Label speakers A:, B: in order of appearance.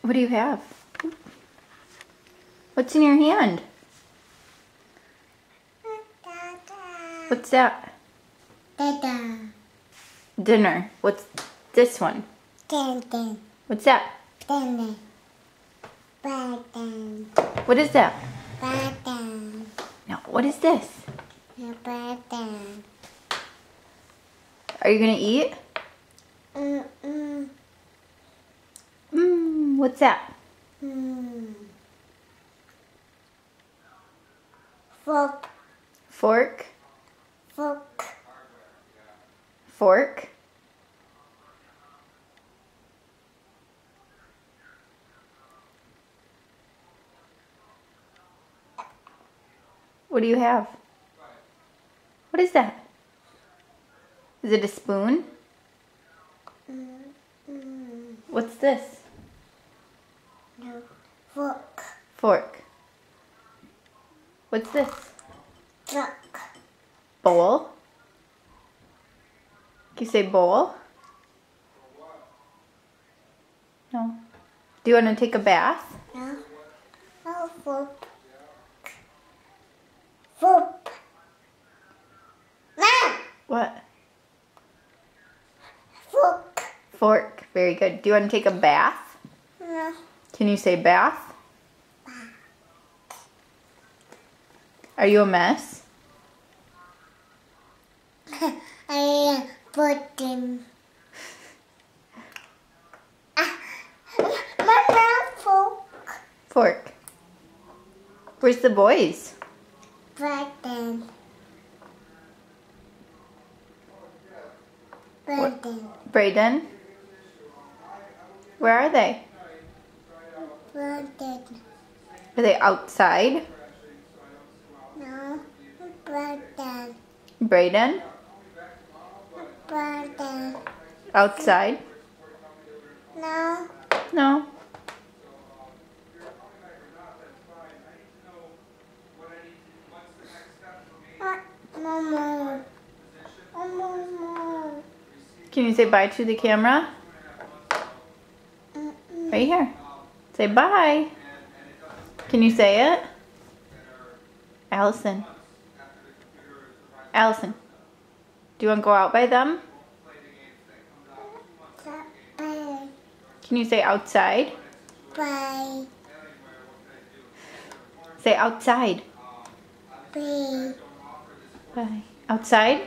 A: What do you have? What's in your hand? What's that? Dinner. What's this one? What's that? What is that? No, what is this? Are you gonna eat? What's that?
B: Fork.
A: Fork?
B: Fork.
A: Fork? What do you have? What is that? Is it a spoon? What's this?
B: No. Fork.
A: Fork. What's this?
B: Truck.
A: Bowl? Can you say bowl? No. Do you want to take a bath?
B: No. Oh, fork. Fork. Mom!
A: What?
B: Fork.
A: Fork. Very good. Do you want to take a bath?
B: No.
A: Can you say bath? Are you a mess?
B: I put them. Mama, fork.
A: Fork. Where's the boys?
B: Button. Button.
A: Brayden? Where are they?
B: Button.
A: Are they outside?
B: No. Button.
A: Brayden?
B: Button.
A: Outside?
B: No.
A: No.
B: Mama. Mama.
A: Can you say bye to the camera? Right here. Say bye. Can you say it? Allison. Allison. Do you want to go out by them?
B: Bye.
A: Can you say outside?
B: Bye.
A: Say outside.
B: Bye.
A: Bye. Outside?